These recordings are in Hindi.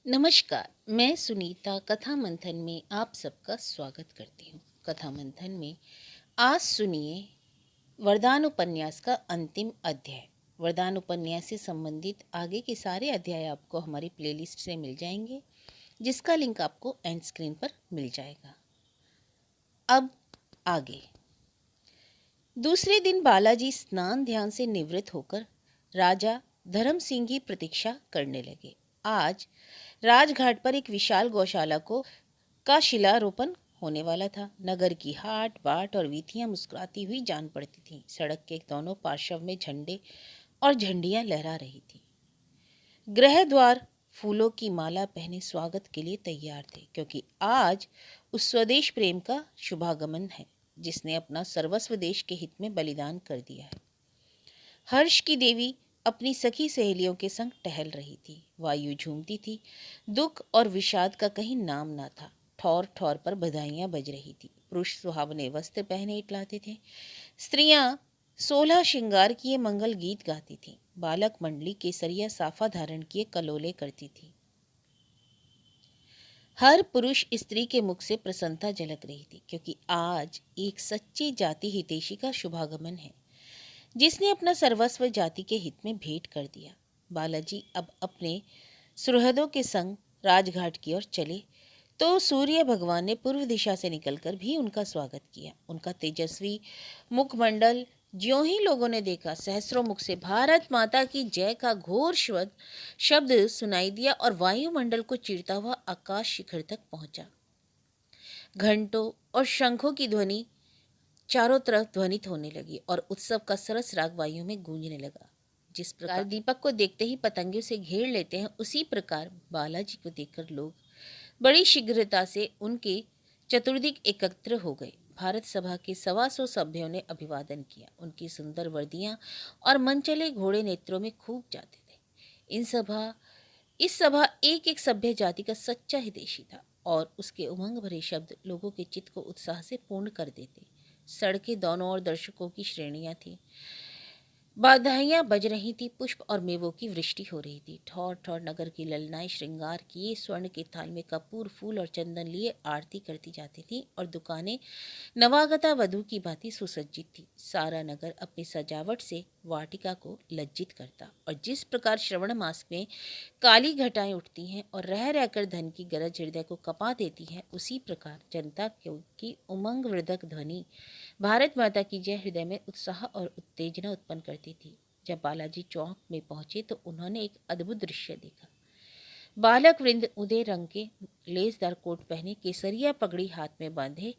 नमस्कार। मैं सुनीता कथा मंथन में आप सबका स्वागत करती हूँ। कथा मंथन में आज सुनिए वरदान उपन्यास का अंतिम अध्याय। वरदान उपन्यास से संबंधित आगे के सारे अध्याय आपको हमारी प्लेलिस्ट से मिल जाएंगे, जिसका लिंक आपको एंड स्क्रीन पर मिल जाएगा। अब आगे। दूसरे दिन बालाजी स्नान ध्यान से निवृत्त होकर राजा धर्म सिंह की प्रतीक्षा करने लगे। आज राजघाट पर एक विशाल गौशाला का शिलारोपण होने वाला था। नगर की हाट बाट और वीथियां मुस्कुराती हुई जान पड़ती थीं। सड़क के दोनों पार्श्व में झंडे और झंडियां लहरा रही थी। गृह द्वार फूलों की माला पहने स्वागत के लिए तैयार थे, क्योंकि आज उस स्वदेश प्रेम का शुभागमन है जिसने अपना सर्वस्व देश के हित में बलिदान कर दिया है। हर्ष की देवी अपनी सखी सहेलियों के संग टहल रही थी। वायु झूमती थी। दुख और विषाद का कहीं नाम ना था। ठौर ठौर पर बधाइयां बज रही थी। पुरुष सुहावने वस्त्र पहने इतलाते थे। स्त्रियां 16 श्रृंगार किए मंगल गीत गाती थीं। बालक मंडली केसरिया साफा धारण किए कलोले करती थी। हर पुरुष स्त्री के मुख से प्रसन्नता झलक रही थी, क्योंकि आज एक सच्ची जाति हितैषी का शुभागमन है जिसने अपना सर्वस्व जाति के हित में भेंट कर दिया। बालाजी अब अपने सुहृदों के संग राजघाट की ओर चले तो सूर्य भगवान ने पूर्व दिशा से निकलकर भी उनका स्वागत किया। उनका तेजस्वी मुखमंडल ज्यों ही लोगों ने देखा, सहस्रों मुख से भारत माता की जय का घोर शब्द सुनाई दिया और वायुमंडल को चीरता हुआ आकाश शिखर तक पहुंचा। घंटों और शंखों की ध्वनि चारों तरफ ध्वनित होने लगी और उत्सव का सरस राग वायु में गूंजने लगा। जिस प्रकार दीपक को देखते ही पतंगे से घेर लेते हैं, उसी प्रकार बालाजी को देखकर लोग बड़ी शीघ्रता से उनके चतुर्दिक एकत्र हो गए। भारत सभा के 125 सभ्यों ने अभिवादन किया। उनकी सुंदर वर्दियां और मनचले घोड़े नेत्रों में खूब जाते थे। इस सभा एक एक सभ्य जाति का सच्चा हितैषी था और उसके उमंग भरे शब्द लोगों के चित्त को उत्साह से पूर्ण कर देते। सड़कें दोनों ओर दर्शकों की श्रेणियां थीं। बधाइयां बज रही थी। पुष्प और मेवों की वृष्टि हो रही थी। ठौर ठौर नगर की ललनाएं श्रृंगार किए स्वर्ण के थाल में कपूर फूल और चंदन लिए आरती करती जाती थी और दुकानें नवागता वधू की भांति सुसज्जित थी। सारा नगर अपनी सजावट से वाटिका को लज्जित करता। और जिस प्रकार श्रवण मास में काली घटाएं उठती हैं और रह रहकर धन की गरज हृदय को कपा देती है, उसी प्रकार जनता की उमंग वृद्धक ध्वनि भारत माता की जय हृदय में उत्साह और उत्तेजना उत्पन्न करती थी। जब बालाजी चौक में पहुंचे तो उन्होंने एक अद्भुत दृश्य देखा। बालक वृंद उदय रंग के लेसदार कोट पहने, केसरिया पगड़ी हाथ में बांधे,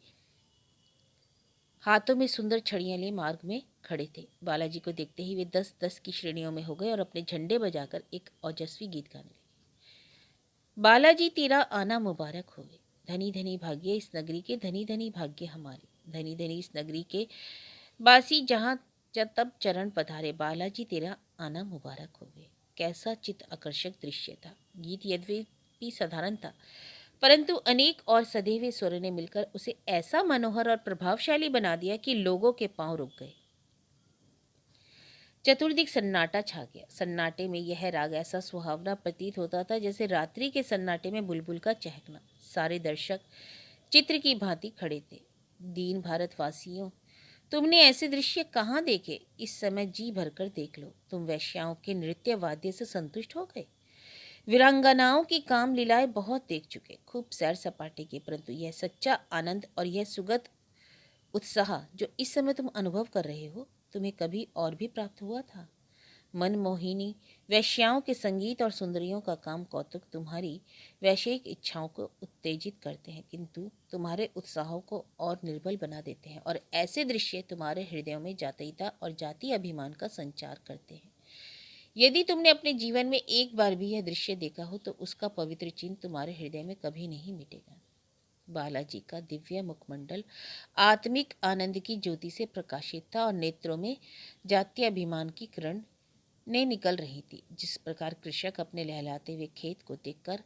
हाथों में सुंदर छड़ियां लिए मार्ग में खड़े थे। बालाजी को देखते ही वे 10-10 की श्रेणियों में हो गए और अपने झंडे बजाकर एक ओजस्वी गीत गाने लगे। बालाजी तेरा आना मुबारक होवे, धनी धनी भाग्य इस नगरी के, धनी धनी भाग्य हमारे, धनी धनी इस नगरी के बासी जहां तब चरण पधारे, बालाजी तेरा आना मुबारक होवे। कैसा चित्त आकर्षक दृश्य था। गीत यद्यपि साधारण था, परंतु अनेक और सधे स्वरों ने मिलकर उसे ऐसा मनोहर और प्रभावशाली बना दिया कि लोगों के पांव रुक गए। चतुर्दिक सन्नाटा छा गया। सन्नाटे में यह राग ऐसा सुहावना प्रतीत होता था जैसे रात्रि के सन्नाटे में बुलबुल का चहकना। सारे दर्शक चित्र की भांति खड़े थे। दीन भारतवासियों, तुमने ऐसे दृश्य कहाँ देखे? इस समय जी भरकर देख लो। तुम वैश्याओं के नृत्य वाद्य से संतुष्ट हो गए? वीरांगनाओं की काम लीलाएं बहुत देख चुके, खूब सैर सपाटे की, परंतु यह सच्चा आनंद और यह सुगत उत्साह जो इस समय तुम अनुभव कर रहे हो, तुम्हें कभी और भी प्राप्त हुआ था? मनमोहिनी वैश्याओं के संगीत और सुंदरियों का काम कौतुक तुम्हारी वैश्विक इच्छाओं को उत्तेजित करते हैं, किंतु तुम्हारे उत्साहों को और निर्बल बना देते हैं, और ऐसे दृश्य तुम्हारे हृदयों में जातीयता और जातीय अभिमान का संचार करते हैं। यदि तुमने अपने जीवन में एक बार भी यह दृश्य देखा हो तो उसका पवित्र चिन्ह तुम्हारे हृदय में कभी नहीं मिटेगा। बालाजी का दिव्य मुखमंडल आत्मिक आनंद की ज्योति से प्रकाशित था और नेत्रों में जातीय अभिमान की किरण ने निकल रही थी। जिस प्रकार कृषक अपने लहलाते हुए खेत को देखकर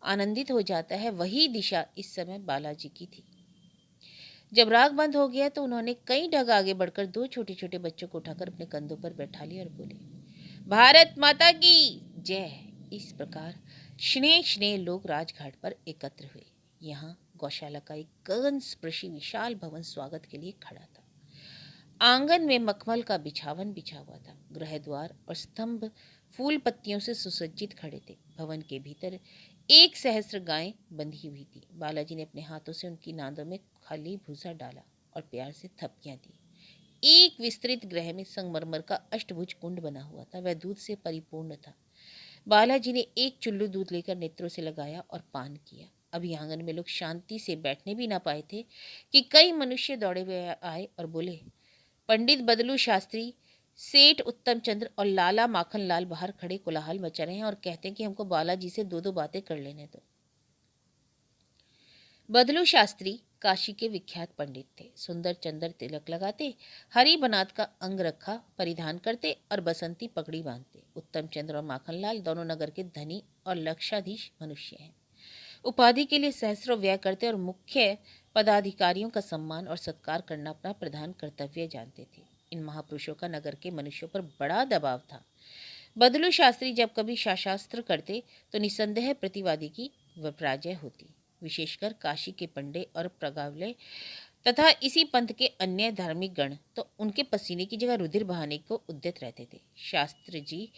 आनंदित हो जाता है, वही दिशा इस समय बालाजी की थी। जब राग बंद हो गया तो उन्होंने कई ढग आगे बढ़कर 2 छोटे छोटे बच्चों को उठाकर अपने कंधों पर बैठा लिया और बोले, भारत माता की जय। इस प्रकार स्नेह स्नेह लोग राजघाट पर एकत्र हुए। यहाँ गौशाला का एक गगन स्पर्शी विशाल भवन स्वागत के लिए खड़ा था। आंगन में मखमल का बिछावन बिछा हुआ था। गृह द्वार और स्तंभ फूल पत्तियों से सुसज्जित खड़े थे। भवन के भीतर 1 सहस्त्र गायें बंधी हुई थी। बालाजी ने अपने हाथों से उनकी नादों में खाली भूसा डाला और प्यार से थपकियां दी। एक विस्तृत गृह में संगमरमर का अष्टभुज कुंड बना हुआ था। वह दूध से परिपूर्ण था। बालाजी ने एक चुल्लू दूध लेकर नेत्रों से लगाया और पान किया। अभी आंगन में लोग शांति से बैठने भी ना पाए थे कि कई मनुष्य दौड़े हुए आए और बोले, पंडित बदलू शास्त्री, सेठ उत्तम चंद्र और लाला माखन लाल बाहर खड़े कोलाहल मचा रहे हैं और कहते हैं कि हमको बालाजी से दो दो बातें कर लेने दो। बदलू शास्त्री काशी के विख्यात पंडित थे। सुंदर चंदर तिलक लगाते, हरी बनात का अंग रखा परिधान करते और बसंती पगड़ी बांधते। उत्तम चंद्र और माखनलाल दोनों नगर के धनी और लक्षाधीश मनुष्य हैं। उपाधि के लिए सहस्रों व्यय करते और मुख्य पदाधिकारियों का सम्मान और सत्कार करना अपना प्रधान कर्तव्य जानते थे। इन महापुरुषों का नगर के मनुष्यों पर बड़ा दबाव था। बदलू शास्त्री जब कभी शास्त्र करते तो निसंदेह प्रतिवादी की पराजय होती। विशेषकर काशी के पंडे और प्रगावले तथा इसी पंथ के अन्य धार्मिक गण तो उनके पसीने की जगह रुधिर बहाने को उद्यत रहते थे। शास्त्र जी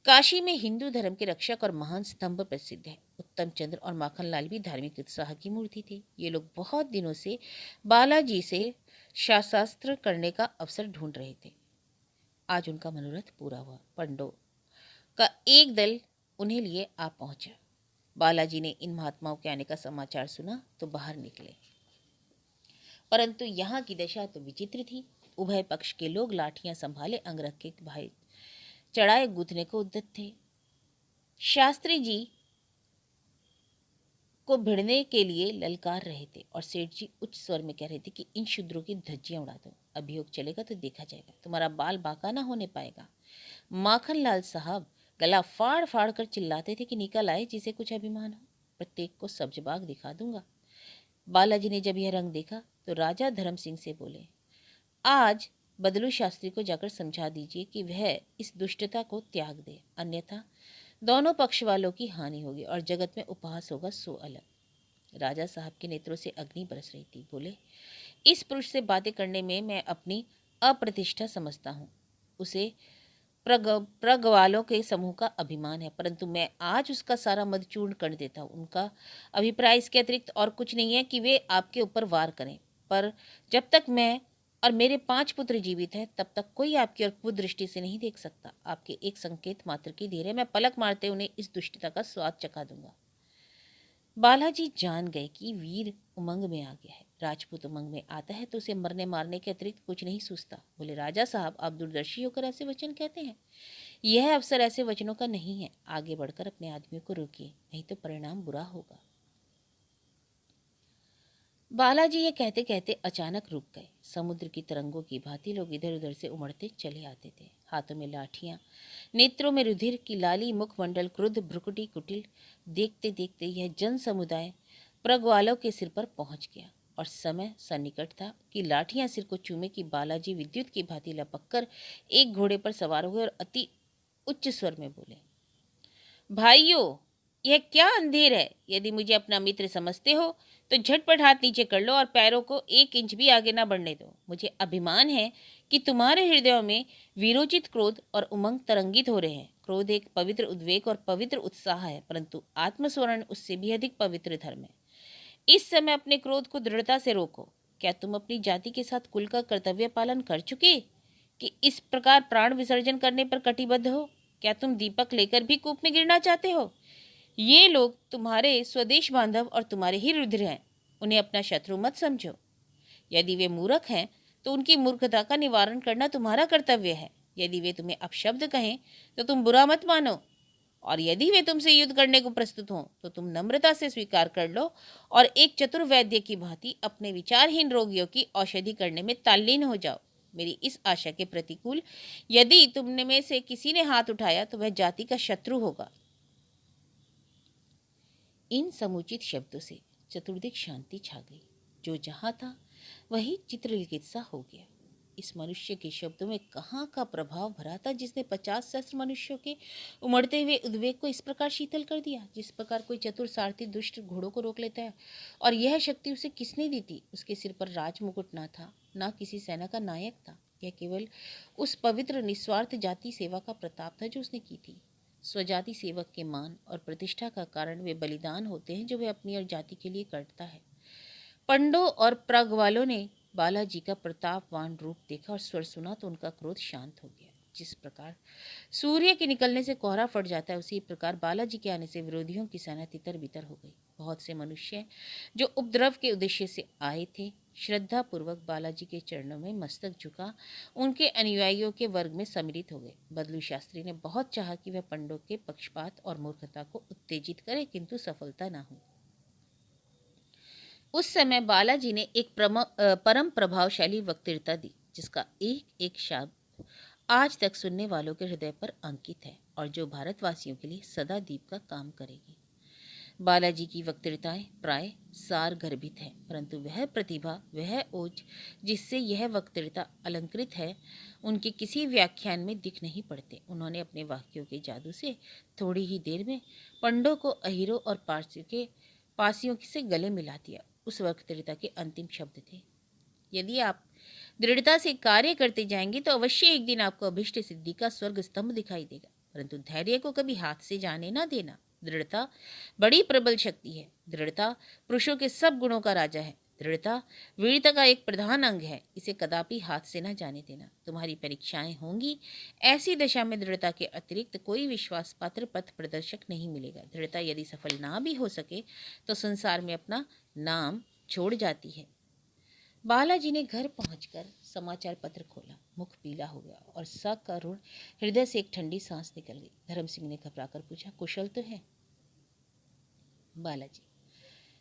काशी में हिंदू धर्म के रक्षक और महान स्तंभ प्रसिद्ध है। उत्तम चंद्र और माखनलाल भी धार्मिक उत्साह की मूर्ति थे। ये लोग बहुत दिनों से बालाजी से शास्त्र करने का अवसर ढूंढ रहे थे। आज उनका मनोरथ पूरा हुआ। पंडों का एक दल उन्हें लिए आ पहुंचा। बालाजी ने इन महात्माओं के आने का समाचार सुना तो बाहर निकले, परंतु यहाँ की दशा तो विचित्र थी। उभय पक्ष के लोग लाठियां संभाले अंगरख के भाई चढ़ाए गूंथने को उद्यत थे। शास्त्री जी को भिड़ने के लिए ललकार रहे थे और सेठ जी उच्च स्वर में कह रहे थे कि इन शूद्रों की धज्जियां उड़ा दो। अभियोग चलेगा तो देखा जाएगा, तुम्हारा बाल बांका ना होने पाएगा। माखनलाल साहब गला फाड़ फाड़ कर चिल्लाते थे कि निकल आए जिसे कुछ अभिमान हो, प्रत्येक को सब्ज बाग दिखा दूंगा। बालाजी ने जब यह रंग देखा तो राजा धर्म सिंह से बोले, आज बदलू शास्त्री को जाकर समझा दीजिए कि वह इस दुष्टता को त्याग दे, अन्यथा दोनों पक्ष वालों की हानि होगी और जगत में उपहास होगा सो अलग। राजा साहब के नेत्रों से अग्नि बरस रही थी। बोले, इस पुरुष से बातें करने में मैं अपनी अप्रतिष्ठा समझता हूँ। उसे प्रगवालों के समूह का अभिमान है, परंतु मैं आज उसका सारा मद चूर्ण कर देता हूँ। उनका अभिप्राय इसके अतिरिक्त और कुछ नहीं है कि वे आपके ऊपर वार करें, पर जब तक मैं और मेरे 5 पुत्र जीवित हैं तब तक कोई आपकी और कुदृष्टि से नहीं देख सकता। आपके एक संकेत मात्र की देर है, मैं पलक मारते उन्हें इस दुष्टता का स्वाद चखा दूंगा। बालाजी जान गए कि वीर उमंग में आ गया है। राजपूत उमंग में आता है तो उसे मरने मारने के अतिरिक्त कुछ नहीं सूझता। बोले, राजा साहब, आप दूरदर्शी होकर ऐसे वचन कहते हैं। यह अवसर ऐसे वचनों का नहीं है। आगे बढ़कर अपने आदमियों को रोकिए, नहीं तो परिणाम बुरा होगा। बालाजी ये कहते कहते अचानक रुक गए। समुद्र की तरंगों की भांति लोग इधर उधर से उमड़ते चले आते थे। हाथों में लाठियां, नेत्रों में रुधिर की लाली, मुखमंडल क्रुद्ध, भ्रुकुटी कुटिल। देखते देखते यह जन समुदाय प्रगवालों के सिर पर पहुंच गया और समय सन्निकट था कि लाठियां सिर को चूमे कि बालाजी विद्युत की भांति लपक कर एक घोड़े पर सवार हुए और अति उच्च स्वर में बोले, भाइयों, यह क्या अंधेर है? यदि मुझे अपना मित्र समझते हो तो झटपट हाथ नीचे कर लो और पैरों को 1 इंच भी आगे ना बढ़ने दो। मुझे अभिमान है कि तुम्हारे हृदयों में वीरोचित क्रोध और उमंग तरंगित हो रहे हैं। क्रोध एक पवित्र उद्वेग और पवित्र उत्साह है, परंतु आत्मस्वरण उससे भी अधिक पवित्र धर्म है। इस समय अपने क्रोध को दृढ़ता से रोको। क्या तुम अपनी जाति के साथ कुल का कर्तव्य पालन कर चुके कि इस प्रकार प्राण विसर्जन करने पर कटिबद्ध हो? क्या तुम दीपक लेकर भी कूप में गिरना चाहते हो? ये लोग तुम्हारे स्वदेश बांधव और तुम्हारे ही रुधिर हैं। उन्हें अपना शत्रु मत समझो। यदि वे मूर्ख हैं तो उनकी मूर्खता का निवारण करना तुम्हारा कर्तव्य है। यदि वे तुम्हें अपशब्द कहें तो तुम बुरा मत मानो, और यदि वे तुमसे युद्ध करने को प्रस्तुत हों तो तुम नम्रता से स्वीकार कर लो और एक चतुर वैद्य की भांति अपने विचारहीन रोगियों की औषधि करने में तल्लीन हो जाओ। मेरी इस आशा के प्रतिकूल यदि तुमने में से किसी ने हाथ उठाया तो वह जाति का शत्रु होगा। इन समुचित शब्दों से चतुर्दिक शांति छा गई। जो जहां था वही चित्रलिखित सा हो गया। इस मनुष्य के शब्दों में कहाँ का प्रभाव भरा था जिसने 50 सहस्त्र मनुष्यों के उमड़ते हुए उद्वेग को इस प्रकार शीतल कर दिया। जिस प्रकार कोई चतुर सारथी दुष्ट घोड़ों को रोक लेता है, और यह शक्ति उसे किसने दी थी? उसके सिर पर राज मुकुट ना था, ना किसी सेना का नायक था। यह केवल उस पवित्र निस्वार्थ जाति सेवा का प्रताप था जो उसने की थी। स्वजाति सेवक के मान और प्रतिष्ठा का कारण वे बलिदान होते हैं जो वे अपनी और जाति के लिए करता है। पंडों और प्रग वालों ने बालाजी का प्रतापवान रूप देखा और स्वर सुना तो उनका क्रोध शांत हो गया। जिस प्रकार सूर्य के निकलने से कोहरा फट जाता है, उसी प्रकार बालाजी के आने से विरोधियों की सेना तितर बितर हो गई। बहुत से मनुष्य जो उपद्रव के उद्देश्य से आए थे, श्रद्धा पूर्वक बालाजी के चरणों में मस्तक झुका उनके अनुयायियों के वर्ग में सम्मिलित हो गए। बदलू शास्त्री ने बहुत चाहा कि वह पंडों के पक्षपात और मूर्खता को उत्तेजित करे, किंतु सफलता न हुई। उस समय बालाजी ने एक परम प्रभावशाली वक्तृता दी, जिसका एक एक शब्द आज तक सुनने वालों के हृदय पर अंकित है और जो भारतवासियों के लिए सदा दीप का काम करेगी। बालाजी की वक्तृताएं प्राय सार गर्भित है, परंतु वह प्रतिभा, वह ओज जिससे यह वक्तृता अलंकृत है, उनके किसी व्याख्यान में दिख नहीं पड़ते। उन्होंने अपने वाक्यों के जादू से थोड़ी ही देर में पंडों को अहीरों और पासियों से गले मिला दिया। उस वक्तृता के अंतिम शब्द थे, यदि आप दृढ़ता से कार्य करते जाएंगे तो अवश्य एक दिन आपको अभिष्ट सिद्धि का स्वर्ग स्तंभ दिखाई देगा, परंतु धैर्य को कभी हाथ से जाने ना देना। दृढ़ता बड़ी प्रबल शक्ति है। दृढ़ता पुरुषों के सब गुणों का राजा है। दृढ़ता वीरता का एक प्रधान अंग है। इसे कदापि हाथ से न जाने देना। तुम्हारी परीक्षाएं होंगी, ऐसी दशा में दृढ़ता के अतिरिक्त कोई विश्वास पात्र पथ प्रदर्शक नहीं मिलेगा। दृढ़ता यदि सफल ना भी हो सके तो संसार में अपना नाम छोड़ जाती है। बालाजी ने घर पहुंचकर समाचार पत्र खोला। मुख पीला हो गया और सकरुण हृदय से एक ठंडी सांस निकल गई। धर्म सिंह ने घबराकर पूछा, कुशल तो है? बालाजी,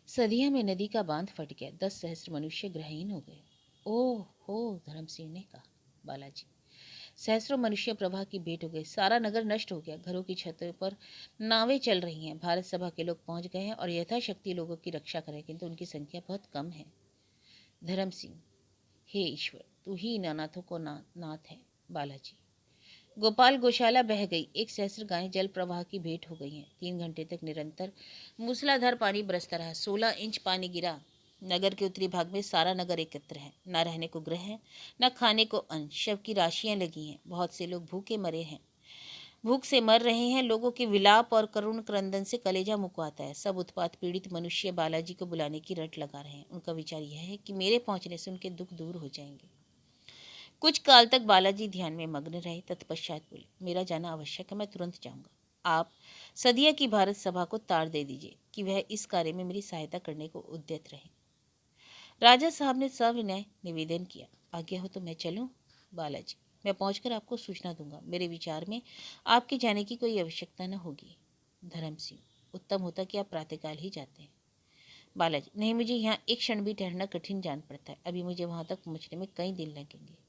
सदिया में नदी का बांध फट गया, 10 सहस्त्र मनुष्य ग्रहहीन हो गए। ओह हो, धर्म सिंह ने कहा। बालाजी, सहस्त्रों मनुष्य प्रवाह की भेंट हो गए, सारा नगर नष्ट हो गया, घरों की छतों पर नावें चल रही हैं, भारत सभा के लोग पहुंच गए हैं और यथाशक्ति लोगों की रक्षा करें, किंतु उनकी संख्या बहुत कम है। धर्म सिंह, हे ईश्वर, तू ही इन अनाथों को नाथ है। बालाजी, गोपाल गौशाला बह गई, 1 सहस्त्र गायें जल प्रवाह की भेंट हो गई हैं। 3 घंटे तक निरंतर मूसलाधार पानी बरसता रहा। 16 इंच पानी गिरा। नगर के उत्तरी भाग में सारा नगर एकत्र है, न रहने को गृह है, न खाने को अन्न। शव की राशियां लगी हैं, बहुत से लोग भूखे मरे हैं, भूख से मर रहे हैं। लोगों के विलाप और करुण क्रंदन से कलेजा मुकवाता है। सब उत्पात पीड़ित मनुष्य बालाजी को बुलाने की रट लगा रहे हैं। उनका विचार यह है कि मेरे पहुंचने से उनके दुख दूर हो जाएंगे। कुछ काल तक बालाजी ध्यान में मग्न रहे, तत्पश्चात बोले, मेरा जाना आवश्यक है, मैं तुरंत जाऊंगा। आप सदिया की भारत सभा को तार दे दीजिए कि वह इस कार्य में मेरी सहायता करने को उद्यत रहे। राजा साहब ने सविनय निवेदन किया, आज्ञा हो तो मैं चलूं? बालाजी, मैं पहुंचकर आपको सूचना दूंगा। मेरे विचार में आपके जाने की कोई आवश्यकता न होगी। धर्म सिंह, उत्तम होता कि आप प्रातःकाल ही जाते हैं। बालाजी, नहीं, मुझे यहाँ एक क्षण भी ठहरना कठिन जान पड़ता है। अभी मुझे वहां तक पहुंचने में कई दिन लगेंगे।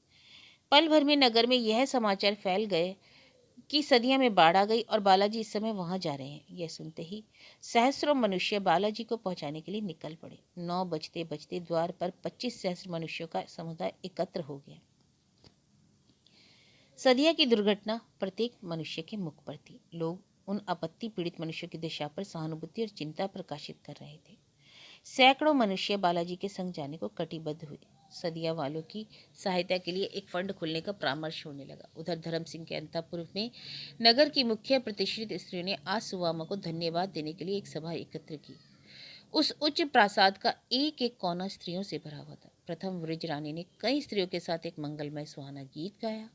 पल भर में नगर में यह समाचार फैल गए कि सदिया में बाढ़ आ गई और बालाजी इस समय वहां जा रहे हैं। यह सुनते ही सहस्रों मनुष्य बालाजी को पहुंचाने के लिए निकल पड़े। 9 बजते बजते द्वार पर 25 सहस्त्र मनुष्यों का समुदाय एकत्र हो गया। सदिया की दुर्घटना प्रत्येक मनुष्य के मुख पर थी। लोग उन आपत्ति पीड़ित मनुष्यों की दिशा पर सहानुभूति और चिंता प्रकाशित कर रहे थे। सैकड़ों मनुष्य बालाजी के संग जाने को कटिबद्ध हुए। सदिया वालों की सहायता के लिए एक फंड खोलने का परामर्श होने लगा। उधर धर्म सिंह के अंतःपुर में नगर की मुख्य प्रतिष्ठित स्त्रियों ने आज सुवामा को धन्यवाद देने के लिए एक सभा एकत्र की। उस उच्च प्रासाद का एक एक कोना स्त्रियों से भरा हुआ था। प्रथम वृज रानी ने कई स्त्रियों के साथ एक मंगलमय सुहाना गीत गाया।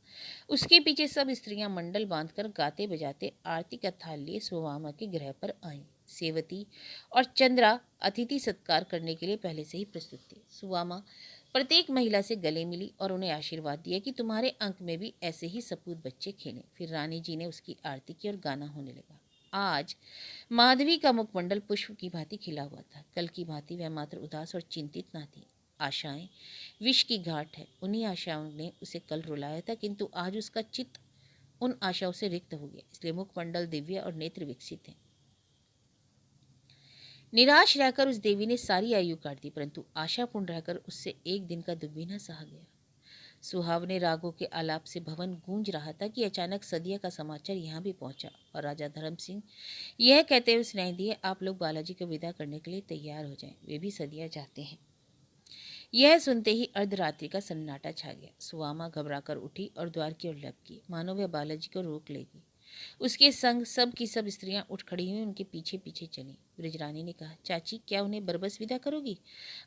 उसके पीछे सब स्त्रियां मंडल बांधकर गाते बजाते आरती का थाल लिए सुवामा के गृह पर आईं। सेवती और चंद्रा अतिथि सत्कार करने के लिए पहले से ही प्रस्तुत थी। सुवामा प्रत्येक महिला से गले मिली और उन्हें आशीर्वाद दिया कि तुम्हारे अंक में भी ऐसे ही सपूत बच्चे खेलें। फिर रानी जी ने उसकी आरती की और गाना होने लगा। आज माधवी का मुखमंडल पुष्प की भांति खिला हुआ था। कल की भांति वह मात्र उदास और चिंतित न थी। आशाएं विष की घाट है, उन्हीं आशाओं ने उसे कल रुलाया था, किंतु आज उसका चित्त उन आशाओं से रिक्त हो गया। इसलिए मुखमंडल दिव्य और नेत्र विकसित है। निराश रहकर उस देवी ने सारी आयु काट दी, परंतु आशापूर्ण रहकर उससे एक दिन का दुख भी न सहा गया। सुहावने रागों के आलाप से भवन गूंज रहा था कि अचानक सदिया का समाचार यहाँ भी पहुंचा और राजा धर्म सिंह यह कहते हुए सुनाई दिए, आप लोग बालाजी को विदा करने के लिए तैयार हो जाएं, वे भी सदिया जाते हैं। यह सुनते ही अर्धरात्रि का सन्नाटा छा गया। सुवामा घबराकर उठी और द्वार की ओर लपकी, मानो वह बालाजी को रोक लेगी। उसके संग सब की सब स्त्रियां उठ खड़ी हुई उनके पीछे पीछे चली। ब्रजरानी ने कहा, चाची क्या उन्हें बरबस विदा करोगी?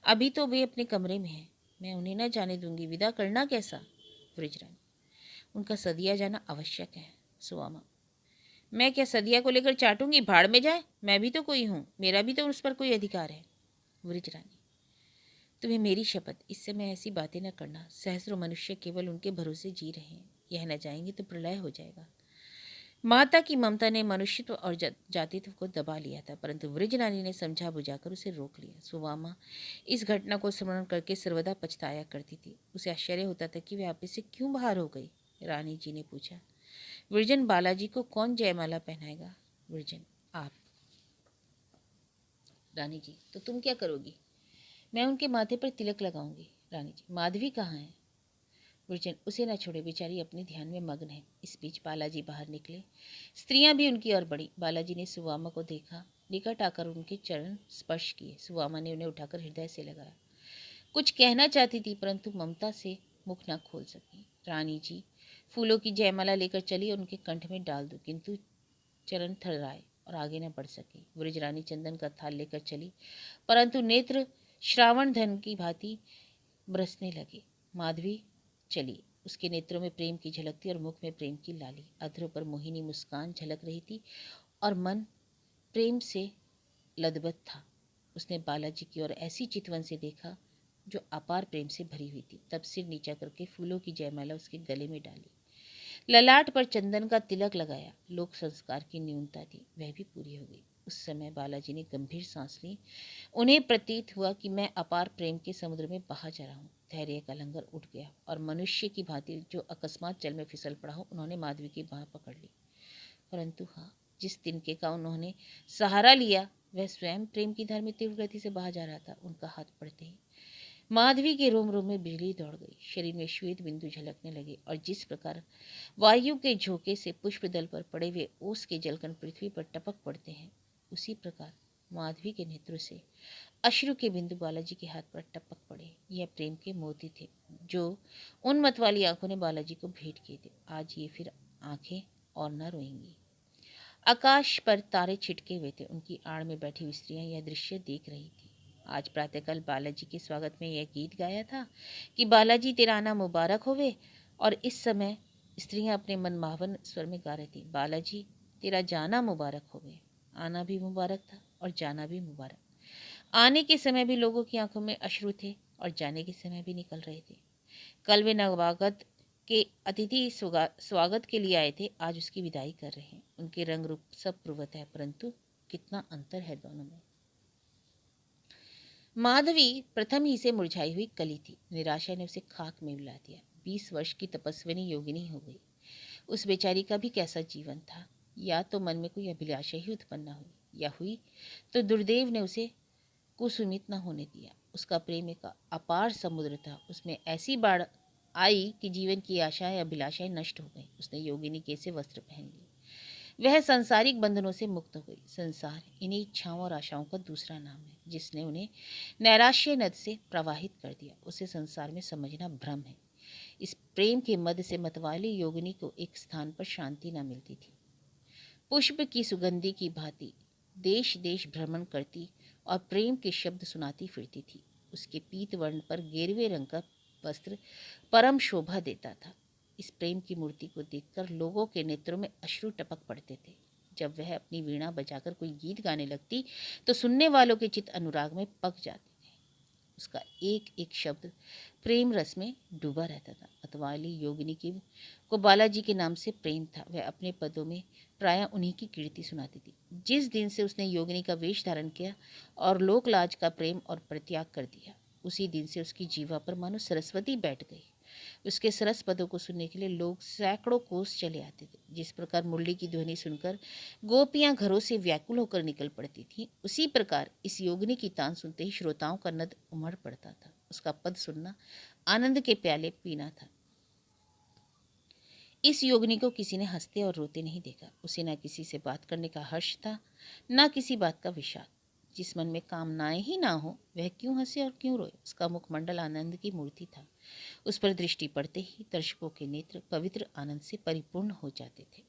अभी तो वे अपने कमरे में हैं, मैं उन्हें न जाने दूंगी, विदा करना कैसा? ब्रजरानी, उनका सदिया जाना आवश्यक है। सुवामा, मैं क्या सदिया को लेकर चाटूंगी, भाड़ में जाए, मैं भी तो कोई हूँ, मेरा भी तो उस पर कोई अधिकार है। ब्रजरानी, तुम्हें मेरी शपथ, इससे मैं ऐसी बातें न करना। सहस्रों मनुष्य केवल उनके भरोसे जी रहे हैं, यह न जाएंगे तो प्रलय हो जाएगा। माता की ममता ने मनुष्यत्व और जातित्व को दबा लिया था, परंतु वृजरानी ने समझा बुझाकर उसे रोक लिया। सुवामा इस घटना को स्मरण करके सर्वदा पछताया करती थी। उसे आश्चर्य होता था कि वह आप से क्यों बाहर हो गई। रानी जी ने पूछा, विरजन, बालाजी को कौन जयमाला पहनाएगा? विरजन, आप। रानी जी, तो तुम क्या करोगी? मैं उनके माथे पर तिलक लगाऊंगी। रानी जी, माधवी कहाँ है? गुरुजन, उसे न छोड़े, बेचारी अपने ध्यान में मग्न है। इस बीच बालाजी बाहर निकले। स्त्रियां भी उनकी ओर बढ़ी। बालाजी ने सुवामा को देखा, निकट आकर उनके चरण स्पर्श किए। सुवामा ने उन्हें उठाकर हृदय से लगाया। कुछ कहना चाहती थी, परंतु ममता से मुख न खोल सकी। रानी जी फूलों की जयमाला लेकर चली और उनके कंठ में डाल दो, किंतु चरण थर्राए और आगे न बढ़ सकी। ब्रजरानी चंदन का थाल लेकर चली, परंतु नेत्र श्रावण धन की भांति बरसने लगे। माधवी चली, उसके नेत्रों में प्रेम की झलक थी और मुख में प्रेम की लाली। अधरों पर मोहिनी मुस्कान झलक रही थी और मन प्रेम से लदबद था। उसने बालाजी की ओर ऐसी चितवन से देखा जो अपार प्रेम से भरी हुई थी। तब सिर नीचा करके फूलों की जयमाला उसके गले में डाली, ललाट पर चंदन का तिलक लगाया। लोक संस्कार की न्यूनता थी, वह भी पूरी हो गई। उस समय बालाजी ने गंभीर सांस ली। उन्हें प्रतीत हुआ कि मैं अपार प्रेम के समुद्र में बहा जा रहा हूँ। धैर्य का लंगर उठ गया और मनुष्य की भांति जो अकस्मात जल में फिसल पड़ा हो, उन्होंने माधवी की बाह पकड़ ली। परंतु हाँ, जिस तिनके का उन्होंने सहारा लिया वह स्वयं प्रेम की धार में तीव्र गति से बहा जा रहा था। उनका हाथ पड़ते ही माधवी के रोम रोम में बिजली दौड़ गई, शरीर में श्वेत बिंदु झलकने लगे और जिस प्रकार वायु के झोंके से पुष्प दल पर पड़े हुए ओस के जलकण पृथ्वी पर टपक पड़ते हैं, उसी प्रकार माधवी के नेत्रों से अश्रु के बिंदु बालाजी के हाथ पर टपक पड़े। यह प्रेम के मोती थे जो उन मत वाली आंखों ने बालाजी को भेंट किए थे। आज ये फिर आंखें और न रोएंगी। आकाश पर तारे छिटके हुए थे। उनकी आड़ में बैठी हुई स्त्रियां यह दृश्य देख रही थी। आज प्रातःकाल बालाजी के स्वागत में यह गीत गाया था कि बालाजी तेरा आना मुबारक होवे, और इस समय स्त्रियां अपने मनभावन स्वर में गा रही थी, बालाजी तेरा जाना मुबारक होवे। आना भी मुबारक था और जाना भी मुबारक। आने के समय भी लोगों की आंखों में अश्रु थे और जाने के समय भी निकल रहे थे। कल वे नवागत के अतिथि स्वागत के लिए आए थे, आज उसकी विदाई कर रहे हैं। उनके रंग रूप सब पूर्वत है, परंतु कितना अंतर है दोनों में। माधवी प्रथम ही से मुरझाई हुई कली थी। निराशा ने उसे खाक में मिला दिया। 20 वर्ष की तपस्विनी योगिनी हो गई। उस बेचारी का भी कैसा जीवन था। या तो मन में कोई अभिलाषा ही उत्पन्न हुई, या हुई तो दुर्देव ने उसे कुसुमित न होने दिया। उसका प्रेम एक अपार समुद्र था, उसमें ऐसी बाढ़ आई कि जीवन की आशाएं अभिलाषाएं नष्ट हो गई। उसने योगिनी कैसे वस्त्र पहन लिए, वह सांसारिक बंधनों से मुक्त हो गई। संसार इन्हीं इच्छाओं और आशाओं का दूसरा नाम है, जिसने उन्हें नैराश्य नद से प्रवाहित कर दिया। उसे संसार में समझना भ्रम है। इस प्रेम के मद से मतवाली योगिनी को एक स्थान पर शांति न मिलती थी। पुष्प की सुगंधी की भांति देश देश भ्रमण करती और प्रेम के शब्द सुनाती फिरती थी। उसके पीत वर्ण पर गेरुए रंग का वस्त्र परम शोभा देता था। इस प्रेम की मूर्ति को देखकर लोगों के नेत्रों में अश्रु टपक पड़ते थे। जब वह अपनी वीणा बजाकर कोई गीत गाने लगती तो सुनने वालों के चित्त अनुराग में पक जाते थे। उसका एक एक शब्द प्रेम रस में डूबा रहता था। मतवाली योगिनी की को बालाजी के नाम से प्रेम था। वह अपने पदों में प्रायः उन्हीं की कीर्ति सुनाती थी। जिस दिन से उसने योगिनी का वेश धारण किया और लोकलाज का प्रेम और परित्याग कर दिया, उसी दिन से उसकी जीवा पर मानो सरस्वती बैठ गई। उसके सरस पदों को सुनने के लिए लोग सैकड़ों कोस चले आते थे। जिस प्रकार मुरली की ध्वनि सुनकर गोपियां घरों से व्याकुल होकर निकल पड़ती थीं, उसी प्रकार इस योगिनी की तान सुनते ही श्रोताओं का नद उमड़ पड़ता था। उसका पद सुनना आनंद के प्याले पीना था। इस योगिनी को किसी ने हंसते और रोते नहीं देखा। उसे न किसी से बात करने का हर्ष था, न किसी बात का विषाद। जिस मन में कामनाएं ही ना हो वह क्यों हंसे और क्यों रोए। उसका मुखमंडल आनंद की मूर्ति था। उस पर दृष्टि पड़ते ही दर्शकों के नेत्र पवित्र आनंद से परिपूर्ण हो जाते थे।